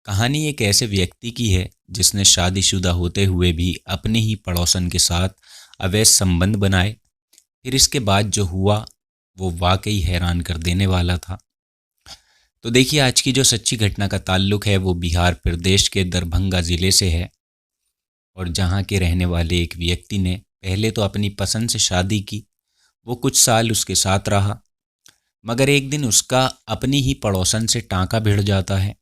कहानी एक ऐसे व्यक्ति की है जिसने शादीशुदा होते हुए भी अपने ही पड़ोसन के साथ अवैध संबंध बनाए। फिर इसके बाद जो हुआ वो वाकई हैरान कर देने वाला था। तो देखिए, आज की जो सच्ची घटना का ताल्लुक है वो बिहार प्रदेश के दरभंगा ज़िले से है। और जहाँ के रहने वाले एक व्यक्ति ने पहले तो अपनी पसंद से शादी की। वो कुछ साल उसके साथ रहा, मगर एक दिन उसका अपनी ही पड़ोसन से टांका भिड़ जाता है।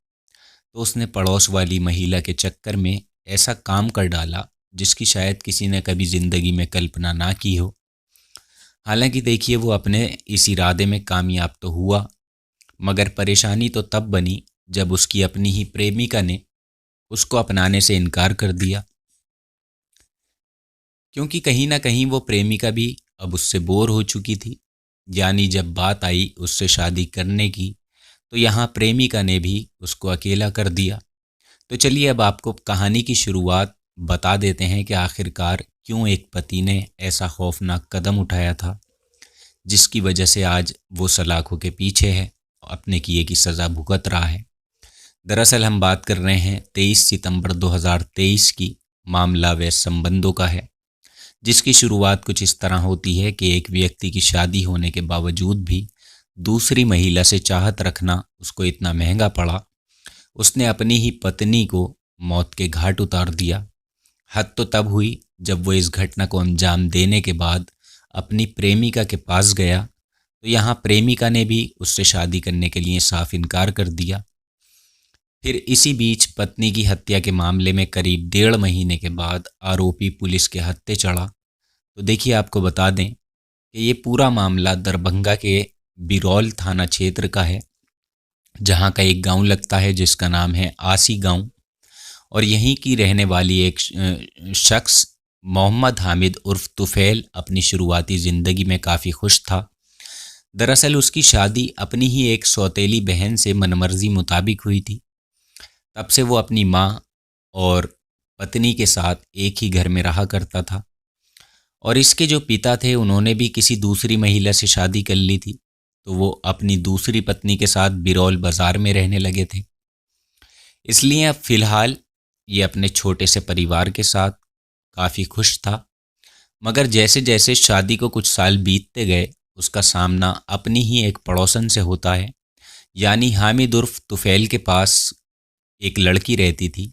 तो उसने पड़ोस वाली महिला के चक्कर में ऐसा काम कर डाला जिसकी शायद किसी ने कभी ज़िंदगी में कल्पना ना की हो। हालांकि देखिए, वो अपने इस इरादे में कामयाब तो हुआ, मगर परेशानी तो तब बनी जब उसकी अपनी ही प्रेमिका ने उसको अपनाने से इनकार कर दिया। क्योंकि कहीं ना कहीं वो प्रेमिका भी अब उससे बोर हो चुकी थी। यानी जब बात आई उससे शादी करने की, तो यहाँ प्रेमिका ने भी उसको अकेला कर दिया। तो चलिए, अब आपको कहानी की शुरुआत बता देते हैं कि आखिरकार क्यों एक पति ने ऐसा खौफनाक कदम उठाया था, जिसकी वजह से आज वो सलाखों के पीछे है, अपने किए की सज़ा भुगत रहा है। दरअसल हम बात कर रहे हैं 23 सितंबर 2023 की। मामला व संबंधों का है, जिसकी शुरुआत कुछ इस तरह होती है कि एक व्यक्ति की शादी होने के बावजूद भी दूसरी महिला से चाहत रखना उसको इतना महंगा पड़ा, उसने अपनी ही पत्नी को मौत के घाट उतार दिया। हद तो तब हुई जब वो इस घटना को अंजाम देने के बाद अपनी प्रेमिका के पास गया, तो यहाँ प्रेमिका ने भी उससे शादी करने के लिए साफ इनकार कर दिया। फिर इसी बीच पत्नी की हत्या के मामले में करीब 1.5 महीने के बाद आरोपी पुलिस के हत्थे चढ़ा। तो देखिए, आपको बता दें कि ये पूरा मामला दरभंगा के बिरौल थाना क्षेत्र का है, जहाँ का एक गांव लगता है जिसका नाम है आसी गांव। और यहीं की रहने वाली एक शख्स मोहम्मद हामिद उर्फ तुफैल अपनी शुरुआती ज़िंदगी में काफ़ी खुश था। दरअसल उसकी शादी अपनी ही एक सौतेली बहन से मनमर्जी मुताबिक हुई थी। तब से वो अपनी माँ और पत्नी के साथ एक ही घर में रहा करता था। और इसके जो पिता थे उन्होंने भी किसी दूसरी महिला से शादी कर ली थी, तो वो अपनी दूसरी पत्नी के साथ बिरौल बाज़ार में रहने लगे थे। इसलिए अब फ़िलहाल ये अपने छोटे से परिवार के साथ काफ़ी खुश था। मगर जैसे जैसे शादी को कुछ साल बीतते गए, उसका सामना अपनी ही एक पड़ोसन से होता है। यानी हामिद उर्फ तुफैल के पास एक लड़की रहती थी,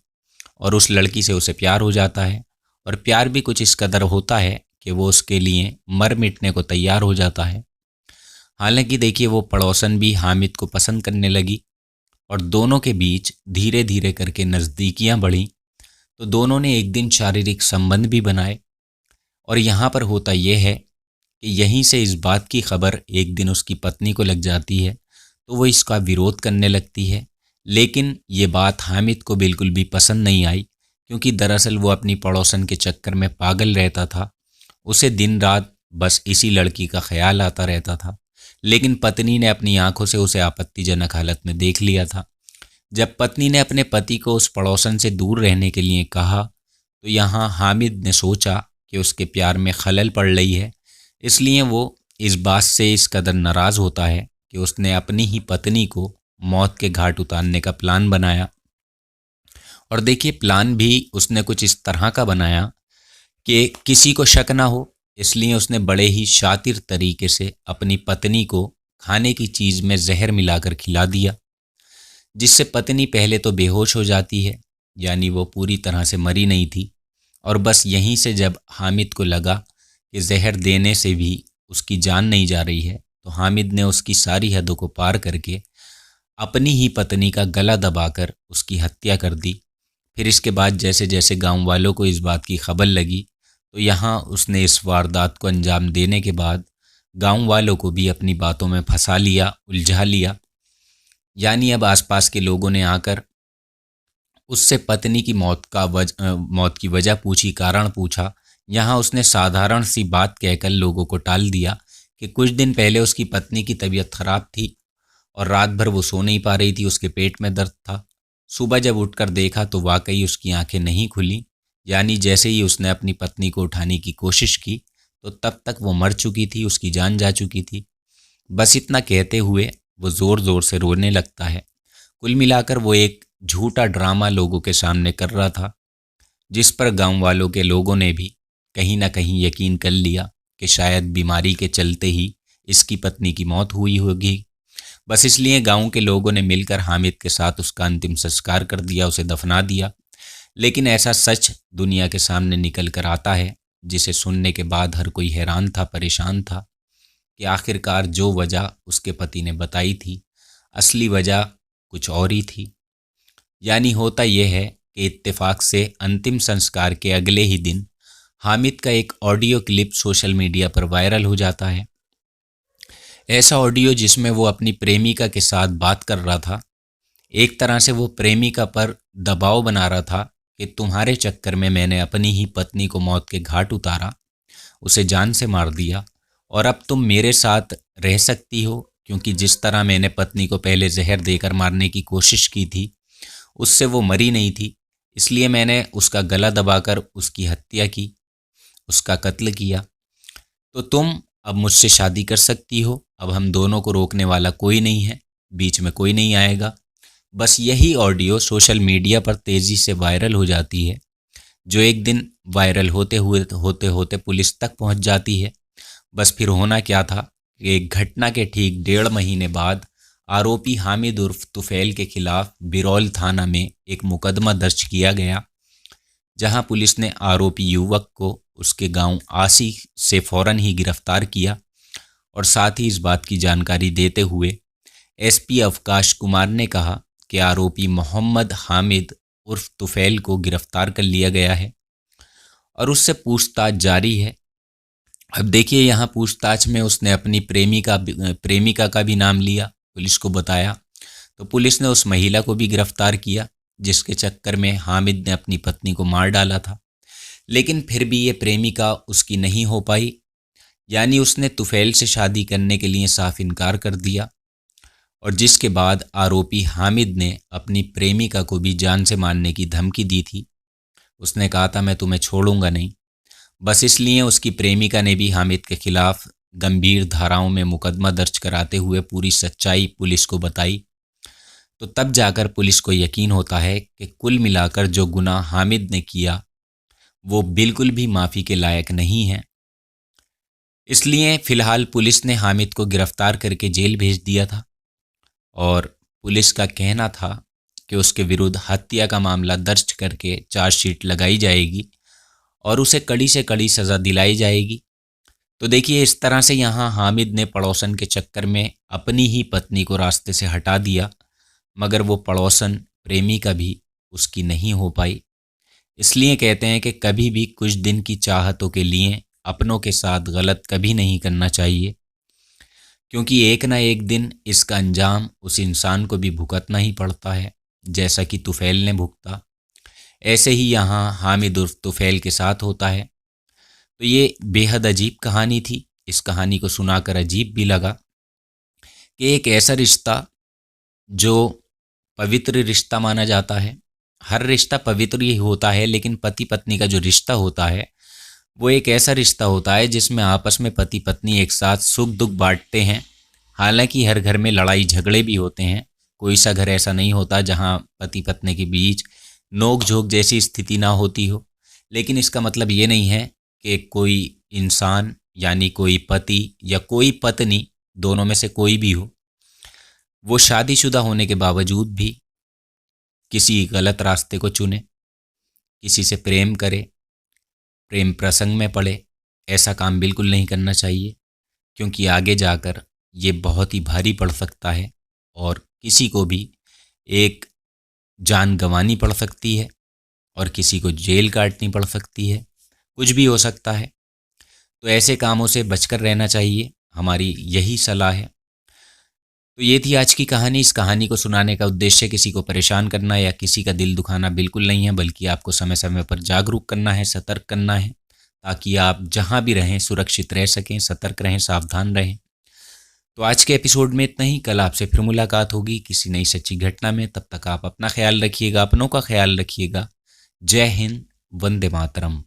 और उस लड़की से उसे प्यार हो जाता है। और प्यार भी कुछ इस कदर होता है कि वो उसके लिए मर मिटने को तैयार हो जाता है। हालांकि देखिए, वो पड़ोसन भी हामिद को पसंद करने लगी, और दोनों के बीच धीरे धीरे करके नज़दीकियां बढ़ी। तो दोनों ने एक दिन शारीरिक संबंध भी बनाए। और यहाँ पर होता यह है कि यहीं से इस बात की खबर एक दिन उसकी पत्नी को लग जाती है, तो वो इसका विरोध करने लगती है। लेकिन ये बात हामिद को बिल्कुल भी पसंद नहीं आई, क्योंकि दरअसल वो अपनी पड़ोसन के चक्कर में पागल रहता था। उसे दिन रात बस इसी लड़की का ख्याल आता रहता था। लेकिन पत्नी ने अपनी आंखों से उसे आपत्तिजनक हालत में देख लिया था। जब पत्नी ने अपने पति को उस पड़ोसन से दूर रहने के लिए कहा, तो यहाँ हामिद ने सोचा कि उसके प्यार में खलल पड़ रही है। इसलिए वो इस बात से इस कदर नाराज़ होता है कि उसने अपनी ही पत्नी को मौत के घाट उतारने का प्लान बनाया। और देखिए, प्लान भी उसने कुछ इस तरह का बनाया कि किसी को शक ना हो। इसलिए उसने बड़े ही शातिर तरीके से अपनी पत्नी को खाने की चीज़ में जहर मिलाकर खिला दिया, जिससे पत्नी पहले तो बेहोश हो जाती है, यानी वो पूरी तरह से मरी नहीं थी। और बस यहीं से जब हामिद को लगा कि जहर देने से भी उसकी जान नहीं जा रही है, तो हामिद ने उसकी सारी हदों को पार करके अपनी ही पत्नी का गला दबाकर उसकी हत्या कर दी। फिर इसके बाद जैसे जैसे गांव वालों को इस बात की खबर लगी, तो यहाँ उसने इस वारदात को अंजाम देने के बाद गांव वालों को भी अपनी बातों में फंसा लिया, उलझा लिया। यानी अब आसपास के लोगों ने आकर उससे पत्नी की मौत की वजह पूछी, कारण पूछा। यहाँ उसने साधारण सी बात कहकर लोगों को टाल दिया कि कुछ दिन पहले उसकी पत्नी की तबीयत खराब थी और रात भर वो सो नहीं पा रही थी, उसके पेट में दर्द था। सुबह जब उठकर देखा तो वाकई उसकी आंखें नहीं खुली। यानी जैसे ही उसने अपनी पत्नी को उठाने की कोशिश की, तो तब तक वो मर चुकी थी, उसकी जान जा चुकी थी। बस इतना कहते हुए वो ज़ोर ज़ोर से रोने लगता है। कुल मिलाकर वो एक झूठा ड्रामा लोगों के सामने कर रहा था, जिस पर गांव वालों के लोगों ने भी कहीं ना कहीं यकीन कर लिया कि शायद बीमारी के चलते ही इसकी पत्नी की मौत हुई होगी। बस इसलिए गांव के लोगों ने मिलकर हामिद के साथ उसका अंतिम संस्कार कर दिया, उसे दफना दिया। लेकिन ऐसा सच दुनिया के सामने निकल कर आता है जिसे सुनने के बाद हर कोई हैरान था, परेशान था कि आखिरकार जो वजह उसके पति ने बताई थी, असली वजह कुछ और ही थी। यानी होता यह है कि इत्तेफाक से अंतिम संस्कार के अगले ही दिन हामिद का एक ऑडियो क्लिप सोशल मीडिया पर वायरल हो जाता है। ऐसा ऑडियो जिसमें वो अपनी प्रेमिका के साथ बात कर रहा था। एक तरह से वो प्रेमिका पर दबाव बना रहा था कि तुम्हारे चक्कर में मैंने अपनी ही पत्नी को मौत के घाट उतारा, उसे जान से मार दिया, और अब तुम मेरे साथ रह सकती हो, क्योंकि जिस तरह मैंने पत्नी को पहले जहर देकर मारने की कोशिश की थी उससे वो मरी नहीं थी, इसलिए मैंने उसका गला दबाकर उसकी हत्या की, उसका कत्ल किया। तो तुम अब मुझसे शादी कर सकती हो, अब हम दोनों को रोकने वाला कोई नहीं है, बीच में कोई नहीं आएगा। बस यही ऑडियो सोशल मीडिया पर तेज़ी से वायरल हो जाती है, जो एक दिन वायरल होते होते पुलिस तक पहुंच जाती है। बस फिर होना क्या था कि एक घटना के ठीक 1.5 महीने बाद आरोपी हामिद उर्फ तुफैल के खिलाफ बिरौल थाना में एक मुकदमा दर्ज किया गया, जहां पुलिस ने आरोपी युवक को उसके गांव आसी से फ़ौरन ही गिरफ्तार किया। और साथ ही इस बात की जानकारी देते हुए एसपी अवकाश कुमार ने कहा कि आरोपी मोहम्मद हामिद उर्फ तुफैल को गिरफ्तार कर लिया गया है और उससे पूछताछ जारी है। अब देखिए, यहाँ पूछताछ में उसने अपनी प्रेमिका का भी नाम लिया, पुलिस को बताया, तो पुलिस ने उस महिला को भी गिरफ्तार किया जिसके चक्कर में हामिद ने अपनी पत्नी को मार डाला था। लेकिन फिर भी ये प्रेमिका उसकी नहीं हो पाई, यानी उसने तुफैल से शादी करने के लिए साफ इनकार कर दिया। और जिसके बाद आरोपी हामिद ने अपनी प्रेमिका को भी जान से मारने की धमकी दी थी। उसने कहा था मैं तुम्हें छोड़ूंगा नहीं। बस इसलिए उसकी प्रेमिका ने भी हामिद के खिलाफ गंभीर धाराओं में मुकदमा दर्ज कराते हुए पूरी सच्चाई पुलिस को बताई। तो तब जाकर पुलिस को यकीन होता है कि कुल मिलाकर जो गुनाह हामिद ने किया वो बिल्कुल भी माफ़ी के लायक नहीं है। इसलिए फ़िलहाल पुलिस ने हामिद को गिरफ्तार करके जेल भेज दिया था और पुलिस का कहना था कि उसके विरुद्ध हत्या का मामला दर्ज करके चार्जशीट लगाई जाएगी और उसे कड़ी से कड़ी सज़ा दिलाई जाएगी। तो देखिए, इस तरह से यहाँ हामिद ने पड़ोसन के चक्कर में अपनी ही पत्नी को रास्ते से हटा दिया, मगर वो पड़ोसन प्रेमिका भी उसकी नहीं हो पाई। इसलिए कहते हैं कि कभी भी कुछ दिन की चाहतों के लिए अपनों के साथ गलत कभी नहीं करना चाहिए, क्योंकि एक ना एक दिन इसका अंजाम उस इंसान को भी भुगतना ही पड़ता है, जैसा कि तुफैल ने भुगता। ऐसे ही यहाँ हामिद उर्फ तुफैल के साथ होता है। तो ये बेहद अजीब कहानी थी। इस कहानी को सुनाकर अजीब भी लगा कि एक ऐसा रिश्ता जो पवित्र रिश्ता माना जाता है, हर रिश्ता पवित्र ही होता है, लेकिन पति पत्नी का जो रिश्ता होता है वो एक ऐसा रिश्ता होता है जिसमें आपस में पति पत्नी एक साथ सुख दुख बांटते हैं। हालांकि हर घर में लड़ाई झगड़े भी होते हैं, कोई सा घर ऐसा नहीं होता जहां पति पत्नी के बीच नोक झोंक जैसी स्थिति ना होती हो। लेकिन इसका मतलब ये नहीं है कि कोई इंसान यानी कोई पति या कोई पत्नी, दोनों में से कोई भी हो, वो शादीशुदा होने के बावजूद भी किसी गलत रास्ते को चुने, किसी से प्रेम करे, प्रेम प्रसंग में पड़े। ऐसा काम बिल्कुल नहीं करना चाहिए, क्योंकि आगे जाकर ये बहुत ही भारी पड़ सकता है और किसी को भी एक जान गंवानी पड़ सकती है और किसी को जेल काटनी पड़ सकती है, कुछ भी हो सकता है। तो ऐसे कामों से बचकर रहना चाहिए, हमारी यही सलाह है। तो ये थी आज की कहानी। इस कहानी को सुनाने का उद्देश्य किसी को परेशान करना या किसी का दिल दुखाना बिल्कुल नहीं है, बल्कि आपको समय समय पर जागरूक करना है, सतर्क करना है, ताकि आप जहाँ भी रहें सुरक्षित रह सकें, सतर्क रहें, सावधान रहें। तो आज के एपिसोड में इतना ही। कल आपसे फिर मुलाकात होगी किसी नई सच्ची घटना में। तब तक आप अपना ख्याल रखिएगा, अपनों का ख्याल रखिएगा। जय हिंद, वंदे मातरम।